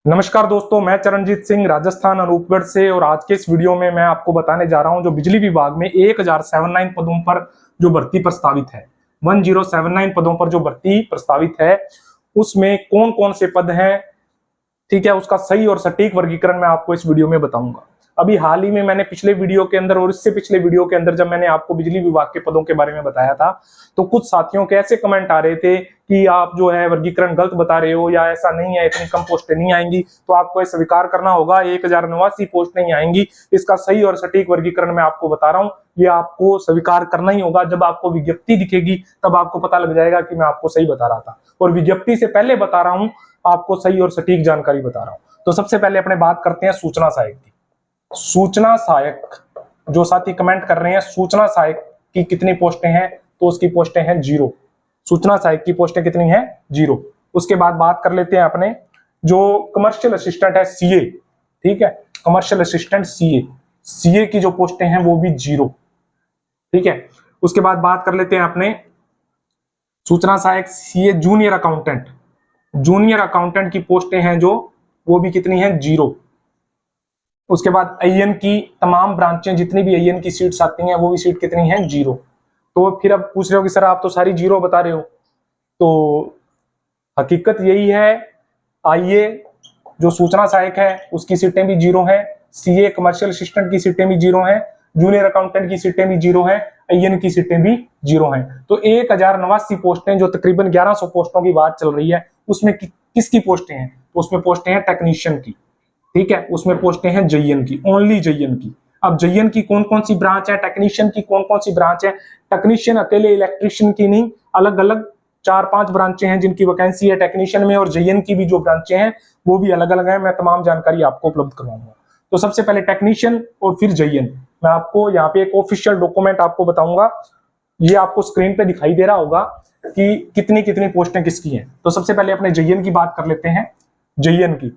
नमस्कार दोस्तों, मैं चरणजीत सिंह राजस्थान अनूपगढ़ से। और आज के इस वीडियो में मैं आपको बताने जा रहा हूं जो बिजली विभाग में 1079 पदों पर जो भर्ती प्रस्तावित है, 1079 पदों पर जो भर्ती प्रस्तावित है उसमें कौन कौन से पद हैं, ठीक है, उसका सही और सटीक वर्गीकरण मैं आपको इस वीडियो में बताऊंगा। अभी हाल ही में मैंने पिछले वीडियो के अंदर और इससे पिछले वीडियो के अंदर जब मैंने आपको बिजली विभाग के पदों के बारे में बताया था तो कुछ साथियों के ऐसे कमेंट आ रहे थे कि आप जो है वर्गीकरण गलत बता रहे हो या ऐसा नहीं है, इतनी कम पोस्टें नहीं आएंगी। तो आपको स्वीकार करना होगा 1089 पोस्ट नहीं आएंगी। इसका सही और सटीक वर्गीकरण मैं आपको बता रहा हूँ, ये आपको स्वीकार करना ही होगा। जब आपको विज्ञप्ति दिखेगी तब आपको पता लग जाएगा कि मैं आपको सही बता रहा था, और विज्ञप्ति से पहले बता रहा हूं, आपको सही और सटीक जानकारी बता रहा हूं। तो सबसे पहले अपने बात करते हैं सूचना सहायक की। सूचना सहायक, जो साथी कमेंट कर रहे हैं सूचना सहायक की कितनी पोस्टें हैं, तो उसकी पोस्टें हैं 0। सूचना सहायक की पोस्टें कितनी हैं? 0। उसके बाद बात कर लेते हैं अपने जो कमर्शियल असिस्टेंट है सीए, ठीक है, कमर्शियल असिस्टेंट सीए की जो पोस्टें हैं वो भी 0, ठीक है। उसके बाद बात कर लेते हैं अपने सूचना सहायक सीए जूनियर अकाउंटेंट की पोस्टें हैं जो वो भी कितनी हैं? 0। उसके बाद आईएन की तमाम ब्रांचें, जितनी भी आईएन की सीट्स आती हैं वो भी सीट कितनी हैं? 0। तो फिर अब पूछ रहे हो कि सर आप तो सारी 0 बता रहे हो, तो हकीकत यही है। आईए जो सूचना सहायक है उसकी सीटें भी 0 हैं, सीए कमर्शियल असिस्टेंट की सीटें भी 0 हैं, जूनियर अकाउंटेंट की सीटें भी 0 हैं, आईएन की सीटें भी 0 हैं। तो 1089 पोस्टें, जो तकरीबन 1100 पोस्टों की बात चल रही है, उसमें किसकी पोस्टें हैं? तो उसमें पोस्टें हैं टेक्नीशियन की, ठीक है, उसमें पोस्टें हैं जेईएन की, ओनली जेईएन की। अब जेईएन की कौन कौन सी ब्रांच है, टेक्नीशियन की कौन कौन सी ब्रांच है? टेक्नीशियन अकेले इलेक्ट्रिशियन की नहीं, अलग अलग 4-5 ब्रांचें हैं जिनकी वैकेंसी है टेक्नीशियन में, और जेईएन की भी जो ब्रांचें हैं वो भी अलग अलग है। मैं तमाम जानकारी आपको उपलब्ध करवाऊंगा। तो सबसे पहले टेक्नीशियन और फिर जेईएन। मैं आपको यहाँ पे एक ऑफिशियल डॉक्यूमेंट आपको बताऊंगा, ये आपको स्क्रीन पे दिखाई दे रहा होगा कि कितनी कितनी पोस्टें किसकी हैं। तो सबसे पहले अपने जेईएन की बात कर लेते हैं। जेईएन की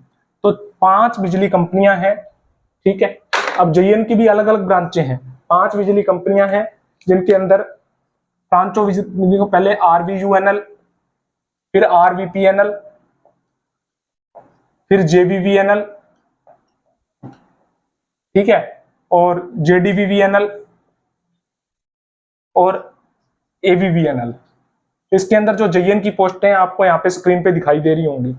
तो 5 बिजली कंपनियां हैं, ठीक है। अब जेईएन की भी अलग अलग ब्रांचें हैं, 5 बिजली कंपनियां हैं जिनके अंदर पांचों बिजली को पहले आरवीयूएनएल, फिर आरवीपीएनएल, फिर जेबीवीएनएल, ठीक है, और जेडीवीवीएनएल और एवीवीएनएल। इसके अंदर जो जेईएन की पोस्टें आपको यहाँ पे स्क्रीन पे दिखाई दे रही होंगी।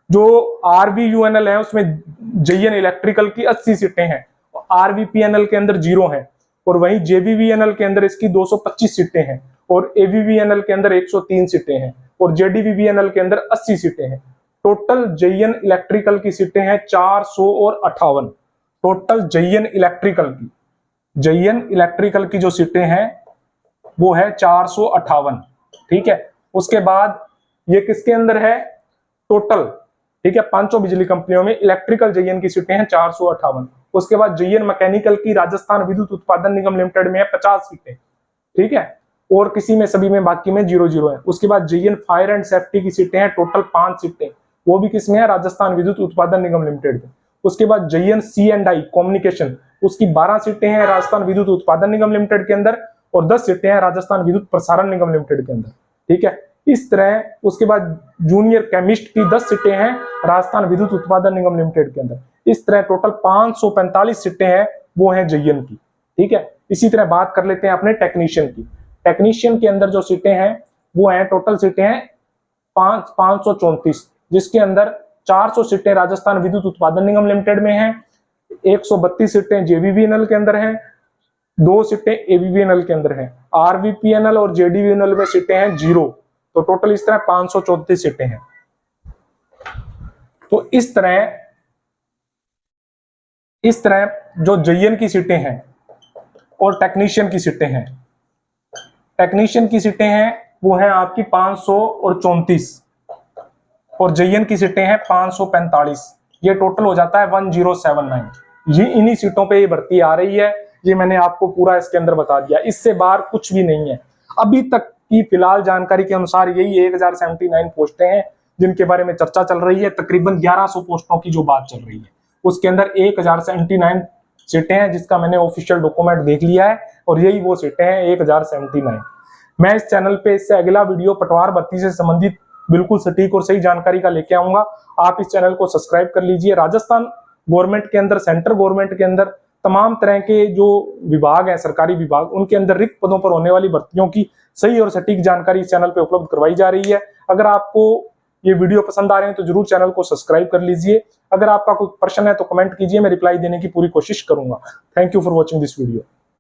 जो आरवीयूएनएल है उसमें जेईएन इलेक्ट्रिकल की 80 सीटें हैं, आरवीपीएनएल के अंदर 0 हैं, और वहीं जेबीवीएनएल के अंदर इसकी 225 सीटें हैं, और एवीवीएनएल के अंदर 103 सीटें हैं, और जेडीवीवीएनएल के अंदर 80 सीटें हैं। टोटल जेईएन इलेक्ट्रिकल की सीटें हैं 458। टोटल जेईएन इलेक्ट्रिकल की जो सीटें हैं वो है 458, ठीक है। उसके बाद ये किसके अंदर है? टोटल, ठीक है, 500 बिजली कंपनियों में इलेक्ट्रिकल जेईएन की सीटें हैं 458। उसके बाद जेईएन मैकेनिकल की राजस्थान विद्युत उत्पादन निगम लिमिटेड में है 50 सीटें, ठीक है, और किसी में सभी में बाकी में 0-0 है। उसके बाद जेईएन फायर एंड सेफ्टी की सीटें हैं टोटल 5 सीटें, वो भी किसमें है? राजस्थान विद्युत उत्पादन निगम लिमिटेड में। उसके बाद जेईएन C&I कम्युनिकेशन, उसकी 12 सीटें हैं राजस्थान विद्युत उत्पादन निगम लिमिटेड के अंदर, और 10 सीटें हैं राजस्थान विद्युत प्रसारण निगम लिमिटेड के अंदर, ठीक है। इस तरह उसके बाद जूनियर केमिस्ट की 10 सीटें हैं राजस्थान विद्युत उत्पादन निगम लिमिटेड के अंदर। इस तरह टोटल 545 सीटें हैं वो हैं जेईएन की, ठीक है। इसी तरह बात कर लेते हैं अपने टेक्नीशियन की। टेक्नीशियन के अंदर जो सीटें हैं वो हैं, टोटल सीटें हैं 534, जिसके अंदर 400 सीटें राजस्थान विद्युत उत्पादन निगम लिमिटेड में हैं, 132 सीटें जेबीवीएनएल के अंदर हैं, 2 सीटें एवीवीएनएल के अंदर हैं, आरवीपीएनएल और जेडीवीएनएल में सीटें हैं 0। तो टोटल इस तरह 534 सीटें हैं। तो इस तरह जो जेईएन की सीटें हैं और टेक्नीशियन की सीटें हैं, टेक्नीशियन की सीटें हैं वो हैं आपकी 534, और जेईएन की सीटें हैं 545। ये टोटल हो जाता है 1079। ये इन्हीं सीटों पे ये भर्ती आ रही है। ये मैंने आपको पूरा इसके अंदर बता दिया, इससे बाहर कुछ भी नहीं है। अभी तक की फिलहाल जानकारी के अनुसार यही 1079 पोस्टें हैं जिनके बारे में चर्चा चल रही है। तकरीबन 1100 पोस्टों की जो बात चल रही है उसके अंदर 1079 सीटें हैं, जिसका मैंने ऑफिशियल डॉक्यूमेंट देख लिया है, और यही वो सीटें हैं 1079। मैं इस चैनल पे इससे अगला वीडियो पटवार भर्ती से संबंधित बिल्कुल सटीक और सही जानकारी का लेके आऊंगा। आप इस चैनल को सब्सक्राइब कर लीजिए। राजस्थान गवर्नमेंट के अंदर, सेंट्रल गवर्नमेंट के अंदर तमाम तरह के जो विभाग हैं, सरकारी विभाग, उनके अंदर रिक्त पदों पर होने वाली भर्तियों की सही और सटीक जानकारी इस चैनल पे उपलब्ध करवाई जा रही है। अगर आपको ये वीडियो पसंद आ रहे हैं तो जरूर चैनल को सब्सक्राइब कर लीजिए। अगर आपका कोई प्रश्न है तो कमेंट कीजिए, मैं रिप्लाई देने की पूरी कोशिश करूंगा। Thank you for watching this video.